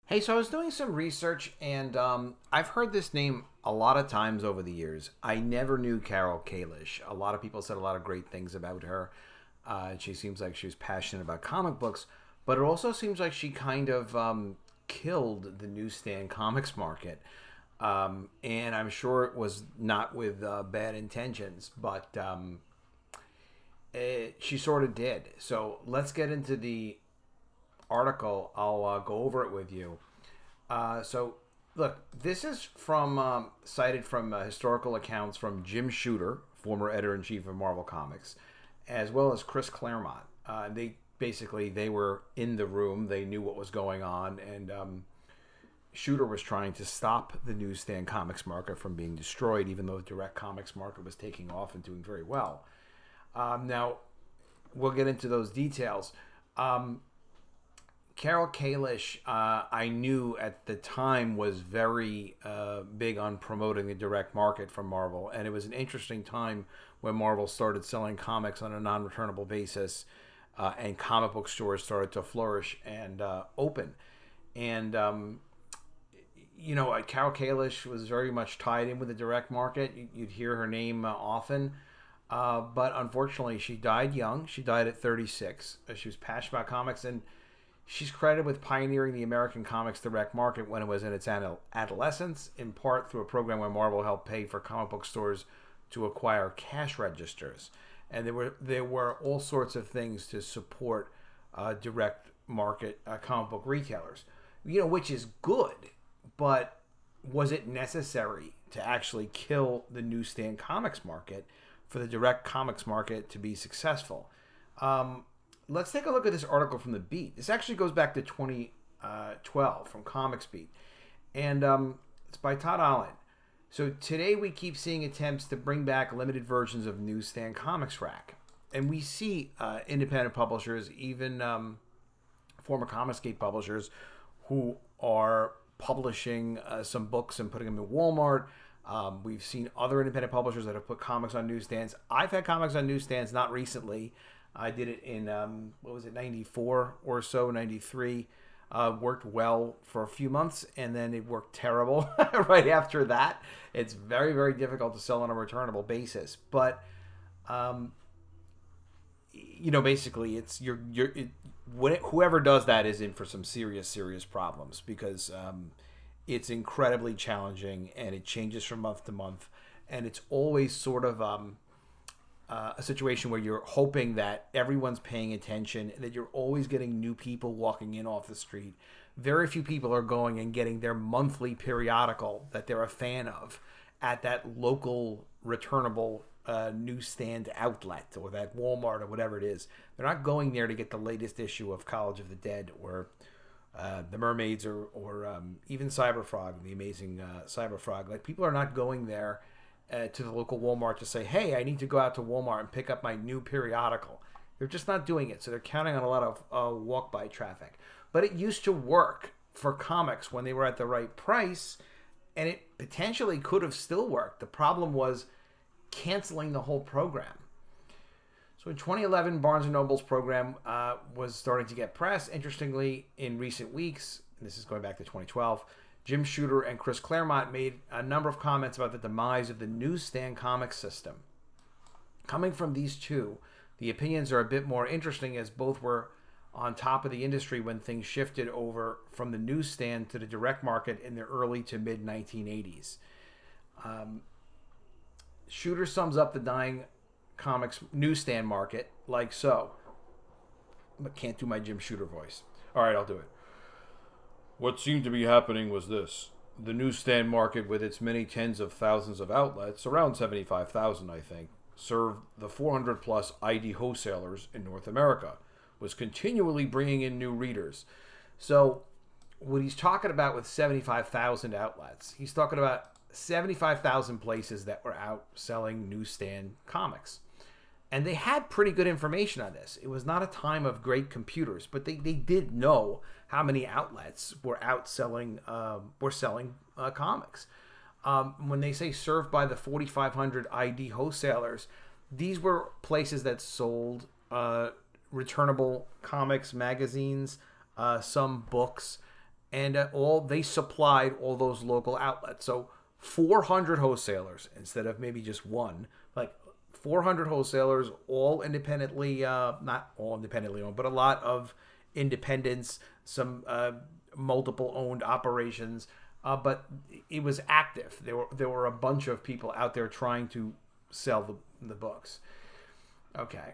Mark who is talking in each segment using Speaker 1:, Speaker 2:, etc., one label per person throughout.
Speaker 1: Hey, so I was doing some research and I've heard this name a lot of times over the years. I never knew Carol Kalish. A lot of people said a lot of great things about her. She seems like she was passionate about comic books, but it also seems like she kind of killed the newsstand comics market. And I'm sure it was not with bad intentions, but she sort of did. So let's get into the article. I'll go over it with you. So, look, this is from cited from historical accounts from Jim Shooter, former editor in chief of Marvel Comics, as well as Chris Claremont. They were in the room. They knew what was going on, and Shooter was trying to stop the newsstand comics market from being destroyed, even though the direct comics market was taking off and doing very well. Now, we'll get into those details. Carol Kalish, I knew at the time was very big on promoting the direct market from Marvel, and it was an interesting time when Marvel started selling comics on a non-returnable basis, and comic book stores started to flourish and open. And Carol Kalish was very much tied in with the direct market. You'd hear her name often. But unfortunately, she died young. She died at 36. She was passionate about comics, and she's credited with pioneering the American comics direct market when it was in its adolescence, in part through a program where Marvel helped pay for comic book stores to acquire cash registers. And there were all sorts of things to support direct market comic book retailers, which is good, but was it necessary to actually kill the newsstand comics market for the direct comics market to be successful? Let's take a look at this article from The Beat. This actually goes back to 2012 from Comics Beat. And it's by Todd Allen. So today we keep seeing attempts to bring back limited versions of newsstand comics rack. And we see independent publishers, even former Comicsgate publishers, who are publishing some books and putting them in Walmart. We've seen other independent publishers that have put comics on newsstands. I've had comics on newsstands, not recently. I did it in, 94 or so, 93. Worked well for a few months, and then it worked terrible right after that. It's very, very difficult to sell on a returnable basis. But, basically, whoever does that is in for some serious, serious problems because it's incredibly challenging, and it changes from month to month. And it's always sort of a situation where you're hoping that everyone's paying attention, that you're always getting new people walking in off the street. Very few people are going and getting their monthly periodical that they're a fan of at that local returnable newsstand outlet or that Walmart or whatever it is. They're not going there to get the latest issue of College of the Dead or the Mermaids or even Cyberfrog, the amazing Cyberfrog. Like, people are not going there to the local Walmart to say, hey, I need to go out to Walmart and pick up my new periodical. They're just not doing it. So they're counting on a lot of walk-by traffic. But it used to work for comics when they were at the right price, and it potentially could have still worked. The problem was canceling the whole program. So in 2011, Barnes & Noble's program was starting to get press. Interestingly, in recent weeks, and this is going back to 2012, Jim Shooter and Chris Claremont made a number of comments about the demise of the newsstand comics system. Coming from these two, the opinions are a bit more interesting, as both were on top of the industry when things shifted over from the newsstand to the direct market in the early to mid 1980s. Shooter sums up the dying comics newsstand market like so. But can't do my Jim Shooter voice. All right, I'll do it. What seemed to be happening was this. The newsstand market, with its many tens of thousands of outlets, around 75,000 I think, served the 400 plus ID wholesalers in North America, was continually bringing in new readers. So what he's talking about with 75,000 outlets, he's talking about 75,000 places that were out selling newsstand comics. And they had pretty good information on this. It was not a time of great computers, but they did know how many outlets were selling comics. When they say served by the 4,500 ID wholesalers, these were places that sold returnable comics, magazines, some books, and they supplied all those local outlets. So 400 wholesalers instead of maybe just one, like 400 wholesalers, all independently, not all independently owned, but a lot of independents, some multiple owned operations. But it was active. There were a bunch of people out there trying to sell the books. Okay.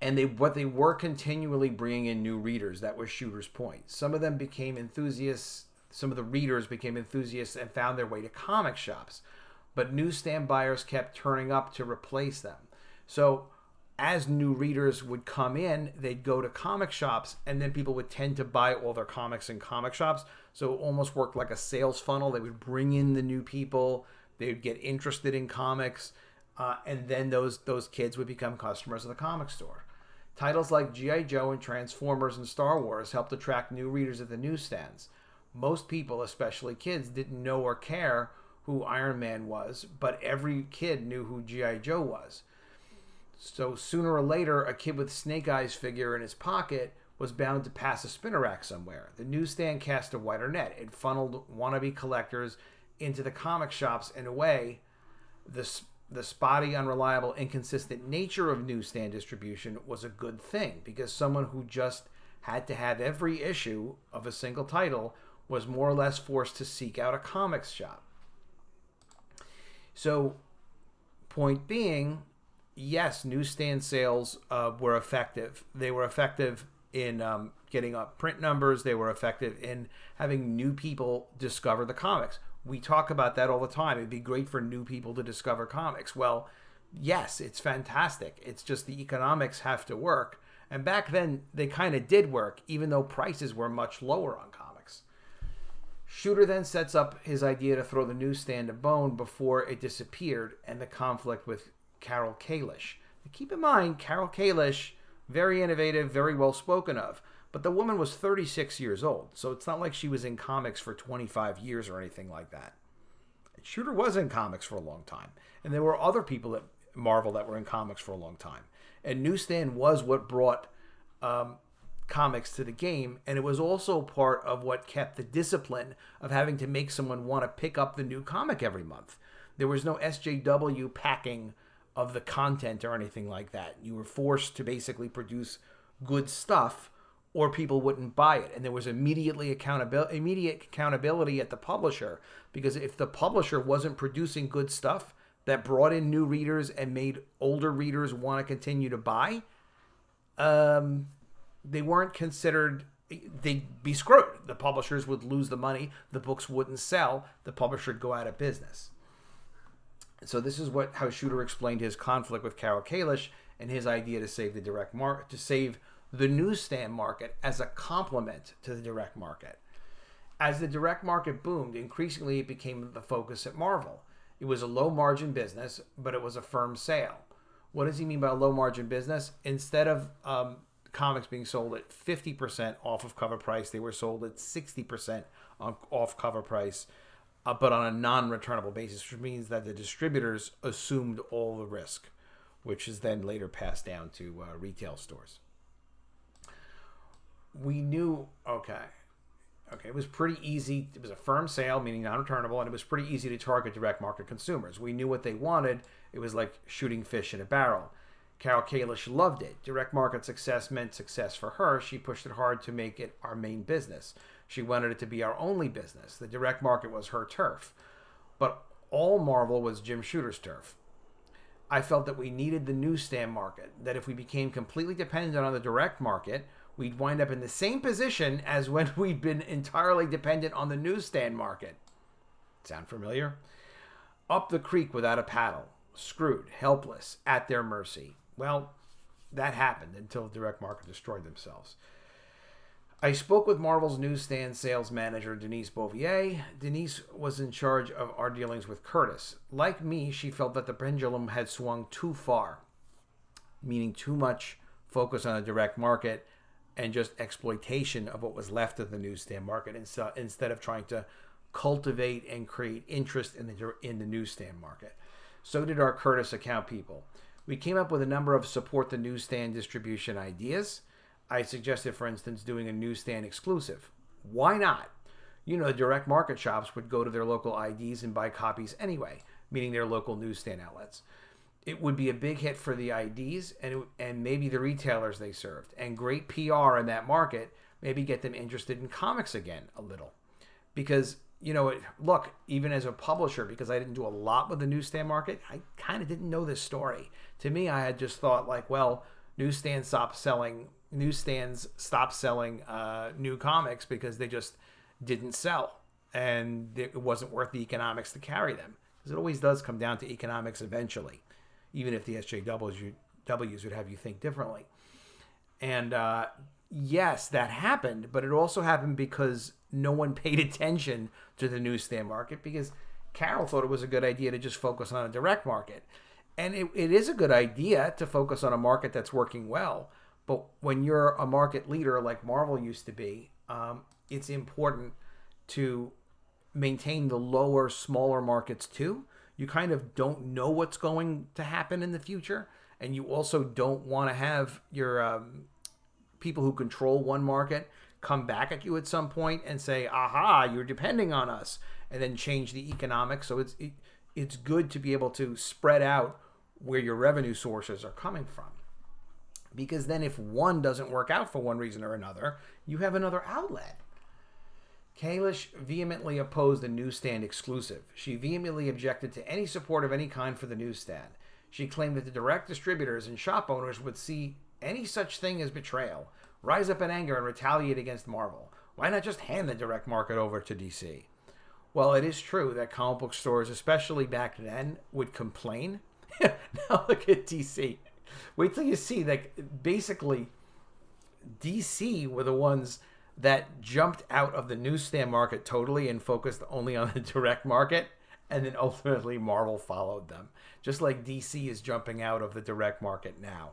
Speaker 1: And they were continually bringing in new readers. That was Shooter's point. Some of them became enthusiasts. Some of the readers became enthusiasts and found their way to comic shops. But newsstand buyers kept turning up to replace them. So as new readers would come in, they'd go to comic shops, and then people would tend to buy all their comics in comic shops. So it almost worked like a sales funnel. They would bring in the new people. They would get interested in comics. And then those kids would become customers of the comic store. Titles like G.I. Joe and Transformers and Star Wars helped attract new readers at the newsstands. Most people, especially kids, didn't know or care who Iron Man was, but every kid knew who G.I. Joe was. So sooner or later, a kid with Snake Eyes figure in his pocket was bound to pass a spinner rack somewhere. The newsstand cast a wider net. It funneled wannabe collectors into the comic shops. In a way, the spotty, unreliable, inconsistent nature of newsstand distribution was a good thing, because someone who just had to have every issue of a single title was more or less forced to seek out a comics shop. So, point being, yes, newsstand sales were effective. They were effective in getting up print numbers. They were effective in having new people discover the comics. We talk about that all the time. It'd be great for new people to discover comics. Well, yes, it's fantastic. It's just the economics have to work. And back then, they kind of did work, even though prices were much lower on comics. Shooter then sets up his idea to throw the newsstand a bone before it disappeared, and the conflict with Carol Kalish. Now, keep in mind, Carol Kalish, very innovative, very well spoken of. But the woman was 36 years old, so it's not like she was in comics for 25 years or anything like that. Shooter was in comics for a long time, and there were other people at Marvel that were in comics for a long time. And Newsstand was what brought comics to the game, and it was also part of what kept the discipline of having to make someone want to pick up the new comic every month. There was no SJW packing of the content or anything like that. You were forced to basically produce good stuff, or people wouldn't buy it. And there was immediate accountability at the publisher, because if the publisher wasn't producing good stuff that brought in new readers and made older readers want to continue to buy, they weren't considered, they'd be screwed. The publishers would lose the money, the books wouldn't sell, the publisher would go out of business. So this is how Shooter explained his conflict with Carol Kalish and his idea to save the newsstand market as a complement to the direct market. As the direct market boomed, increasingly it became the focus at Marvel. It was a low margin business, but it was a firm sale. What does he mean by a low margin business? Instead of comics being sold at 50% off of cover price, they were sold at 60% off cover price, but on a non-returnable basis, which means that the distributors assumed all the risk, which is then later passed down to retail stores. We knew, okay, it was pretty easy. It was a firm sale, meaning non-returnable, and it was pretty easy to target direct market consumers. We knew what they wanted. It was like shooting fish in a barrel. Carol Kalish loved it. Direct market success meant success for her. She pushed it hard to make it our main business. She wanted it to be our only business. The direct market was her turf. But all Marvel was Jim Shooter's turf. I felt that we needed the newsstand market, that if we became completely dependent on the direct market, we'd wind up in the same position as when we'd been entirely dependent on the newsstand market. Sound familiar? Up the creek without a paddle, screwed, helpless, at their mercy. Well, that happened until the direct market destroyed themselves. I spoke with Marvel's newsstand sales manager, Denise Bouvier. Denise was in charge of our dealings with Curtis. Like me, she felt that the pendulum had swung too far, meaning too much focus on the direct market and just exploitation of what was left of the newsstand market instead of trying to cultivate and create interest in the newsstand market. So did our Curtis account people. We came up with a number of support the newsstand distribution ideas. I suggested, for instance, doing a newsstand exclusive. Why not? Direct market shops would go to their local IDs and buy copies anyway, meaning their local newsstand outlets. It would be a big hit for the IDs and maybe the retailers they served, and great PR in that market, maybe get them interested in comics again a little. Because, look, even as a publisher, because I didn't do a lot with the newsstand market, I kind of didn't know this story. To me, I had just thought like, well, newsstands stopped selling new comics because they just didn't sell, and it wasn't worth the economics to carry them. Because it always does come down to economics eventually, even if the SJWs would have you think differently. And yes, that happened, but it also happened because no one paid attention to the newsstand market, because Carol thought it was a good idea to just focus on a direct market. And it is a good idea to focus on a market that's working well. But when you're a market leader like Marvel used to be, it's important to maintain the lower, smaller markets too. You kind of don't know what's going to happen in the future. And you also don't want to have your people who control one market come back at you at some point and say, aha, you're depending on us, and then change the economics. So it's good to be able to spread out where your revenue sources are coming from. Because then if one doesn't work out for one reason or another, you have another outlet. Kalish vehemently opposed the newsstand exclusive. She vehemently objected to any support of any kind for the newsstand. She claimed that the direct distributors and shop owners would see any such thing as betrayal, rise up in anger, and retaliate against Marvel. Why not just hand the direct market over to DC? Well, it is true that comic book stores, especially back then, would complain. Now look at DC. Wait till you see that basically DC were the ones that jumped out of the newsstand market totally and focused only on the direct market, and then ultimately Marvel followed them. Just like DC is jumping out of the direct market now.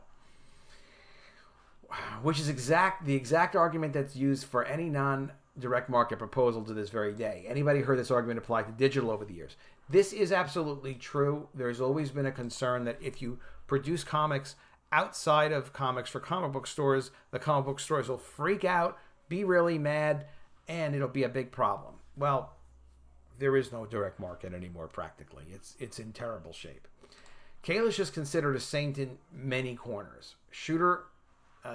Speaker 1: Which is the exact argument that's used for any non-direct market proposal to this very day. Anybody heard this argument apply to digital over the years? This is absolutely true. There's always been a concern that if you produce comics outside of comics for comic book stores, the comic book stores will freak out, be really mad, and it'll be a big problem. Well, there is no direct market anymore practically. It's in terrible shape. Kalish is considered a saint in many corners. Shooter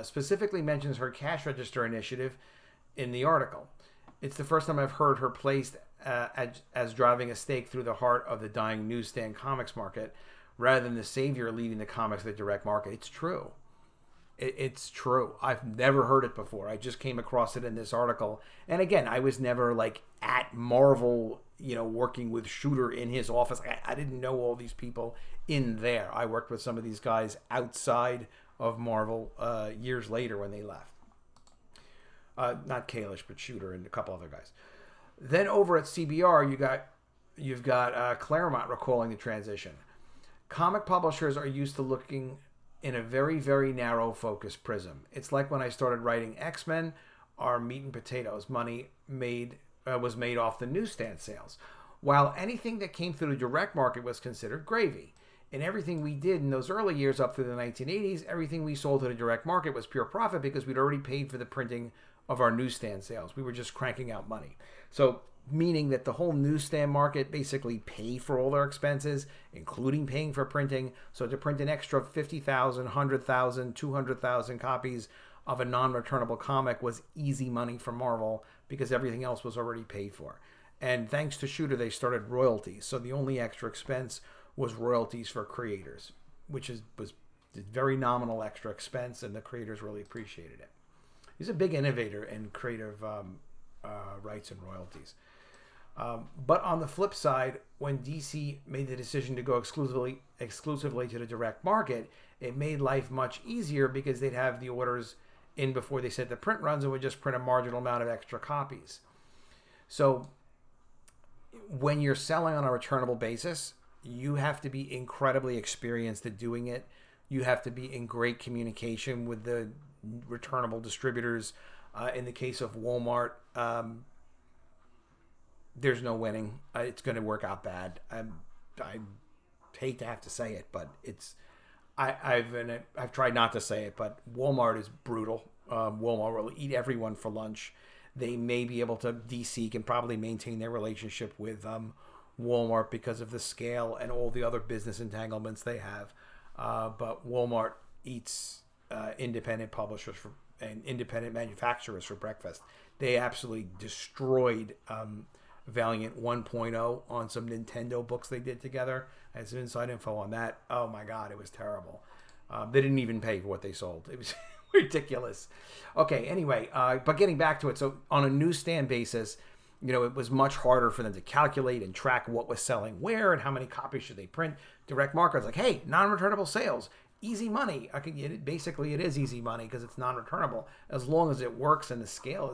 Speaker 1: specifically mentions her cash register initiative in the article. It's the first time I've heard her placed as driving a stake through the heart of the dying newsstand comics market, rather than the savior leading the comics to the direct market. It's true. It's true. I've never heard it before. I just came across it in this article. And again, I was never like at Marvel, working with Shooter in his office. I didn't know all these people in there. I worked with some of these guys outside of Marvel years later when they left. Not Kalish, but Shooter and a couple other guys. Then over at CBR, you've got Claremont recalling the transition. Comic publishers are used to looking in a very, very narrow focus prism. It's like when I started writing X-Men, our meat and potatoes money was made off the newsstand sales, while anything that came through the direct market was considered gravy. And everything we did in those early years up through the 1980s, everything we sold to the direct market was pure profit because we'd already paid for the printing of our newsstand sales. We were just cranking out money. So meaning that the whole newsstand market basically paid for all their expenses, including paying for printing. So to print an extra 50,000, 100,000, 200,000 copies of a non-returnable comic was easy money for Marvel because everything else was already paid for. And thanks to Shooter, they started royalties. So the only extra expense was royalties for creators, which was a very nominal extra expense, and the creators really appreciated it. He's a big innovator in creative rights and royalties. But on the flip side, when DC made the decision to go exclusively to the direct market, it made life much easier because they'd have the orders in before they set the print runs and would just print a marginal amount of extra copies. So when you're selling on a returnable basis, you have to be incredibly experienced at doing it. You have to be in great communication with the returnable distributors. In the case of Walmart, there's no winning. It's going to work out bad. I hate to have to say it, but I've tried not to say it, but Walmart is brutal. Walmart will eat everyone for lunch. They may be able to, DC can probably maintain their relationship with Walmart because of the scale and all the other business entanglements they have. But Walmart eats independent publishers and independent manufacturers for breakfast. They absolutely destroyed Valiant 1.0 on some Nintendo books they did together. I had some inside info on that. Oh my God, it was terrible. They didn't even pay for what they sold. It was ridiculous. Okay, anyway, but getting back to it. So on a newsstand basis, it was much harder for them to calculate and track what was selling where and how many copies should they print. Direct markets like, hey, non-returnable sales, easy money. Basically, it is easy money because it's non-returnable as long as it works and the scale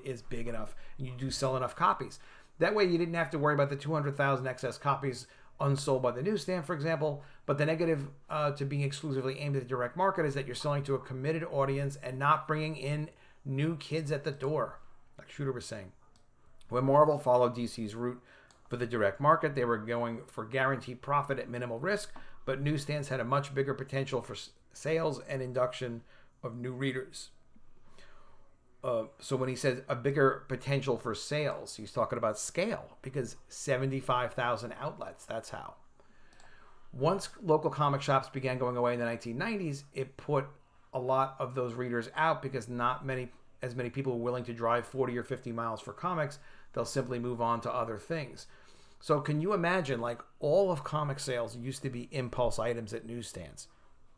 Speaker 1: is big enough and you do sell enough copies. That way, you didn't have to worry about the 200,000 excess copies unsold by the newsstand, for example. But the negative to being exclusively aimed at the direct market is that you're selling to a committed audience and not bringing in new kids at the door, like Shooter was saying. When Marvel followed DC's route for the direct market, they were going for guaranteed profit at minimal risk, but newsstands had a much bigger potential for sales and induction of new readers. So when he says a bigger potential for sales, he's talking about scale, because 75,000 outlets, that's how. Once local comic shops began going away in the 1990s, it put a lot of those readers out because not as many people were willing to drive 40 or 50 miles for comics. They'll simply move on to other things. So can you imagine, like, all of comic sales used to be impulse items at newsstands.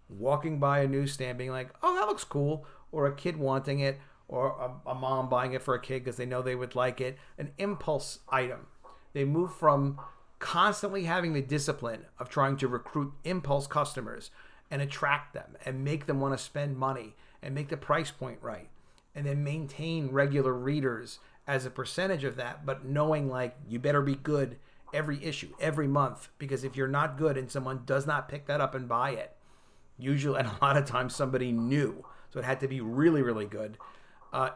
Speaker 1: Walking by a newsstand being like, oh, that looks cool, or a kid wanting it, or a mom buying it for a kid because they know they would like it. An impulse item. They moved from constantly having the discipline of trying to recruit impulse customers and attract them and make them want to spend money and make the price point right and then maintain regular readers as a percentage of that, but knowing, like, you better be good every issue, every month, because if you're not good and someone does not pick that up and buy it, usually, and a lot of times, somebody new, so it had to be really, really good.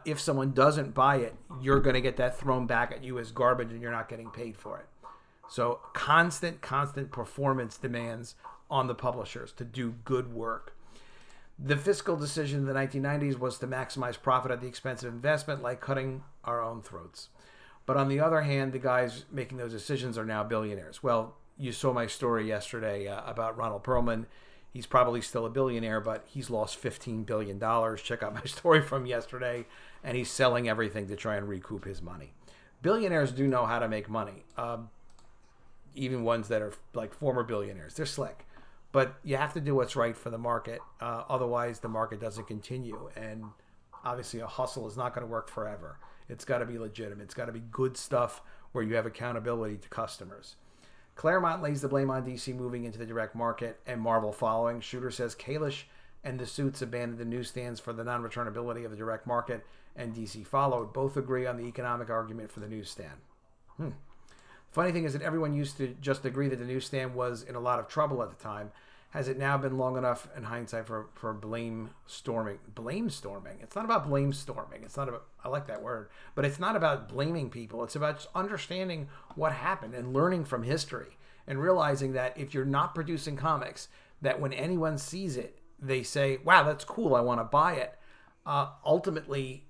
Speaker 1: If someone doesn't buy it, you're going to get that thrown back at you as garbage and you're not getting paid for it. So constant performance demands on the publishers to do good work. The fiscal decision in the 1990s was to maximize profit at the expense of investment, like cutting our own throats. But on the other hand, the guys making those decisions are now billionaires. Well, you saw my story yesterday about Ronald Perlman. He's probably still a billionaire, but he's lost $15 billion. Check out my story from yesterday. And he's selling everything to try and recoup his money. Billionaires do know how to make money. Even ones that are like former billionaires. They're slick. But you have to do what's right for the market. Otherwise, the market doesn't continue. And obviously, a hustle is not going to work forever. It's got to be legitimate. It's got to be good stuff where you have accountability to customers. Claremont lays the blame on DC moving into the direct market and Marvel following. Shooter says Kalish and the Suits abandoned the newsstands for the non-returnability of the direct market, and DC followed. Both agree on the economic argument for the newsstand. Funny thing is that everyone used to just agree that the newsstand was in a lot of trouble at the time. Has it now been long enough in hindsight for blame storming? Blame storming? It's not about blame storming. It's not about, I like that word, but it's not about blaming people. It's about just understanding what happened and learning from history and realizing that if you're not producing comics, that when anyone sees it, they say, wow, that's cool, I want to buy it. Ultimately,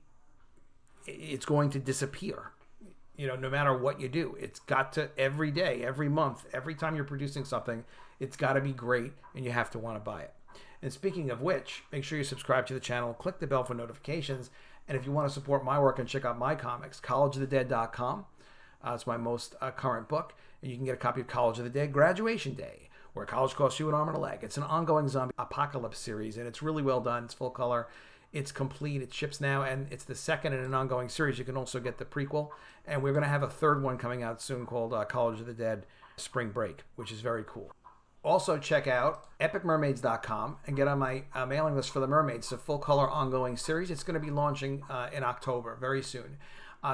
Speaker 1: it's going to disappear. No matter what you do, it's got to, every day, every month, every time you're producing something, it's got to be great and you have to want to buy it. And speaking of which, make sure you subscribe to the channel, click the bell for notifications. And if you want to support my work and check out my comics, collegeofthedead.com. It's my most current book. And you can get a copy of College of the Dead Graduation Day, where college costs you an arm and a leg. It's an ongoing zombie apocalypse series, and it's really well done. It's full color. It's complete. It ships now, and it's the second in an ongoing series. You can also get the prequel. And we're going to have a third one coming out soon called College of the Dead Spring Break, which is very cool. Also, check out epicmermaids.com and get on my mailing list for the Mermaids. It's a full-color ongoing series. It's going to be launching in October, very soon.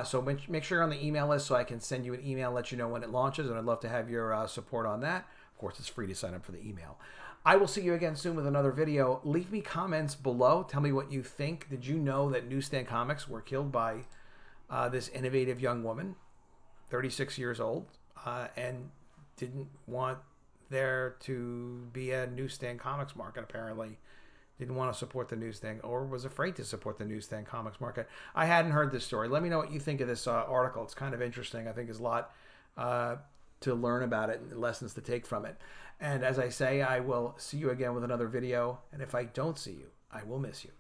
Speaker 1: So make sure you're on the email list so I can send you an email, let you know when it launches, and I'd love to have your support on that. Of course, it's free to sign up for the email. I will see you again soon with another video. Leave me comments below. Tell me what you think. Did you know that Newsstand Comics were killed by this innovative young woman, 36 years old, and didn't want there to be a Newsstand Comics market, apparently. didn't want to support the Newsstand or was afraid to support the Newsstand comics market. I hadn't heard this story. Let me know what you think of this article. It's kind of interesting. I think there's a lot to learn about it and lessons to take from it. And as I say, I will see you again with another video. And if I don't see you, I will miss you.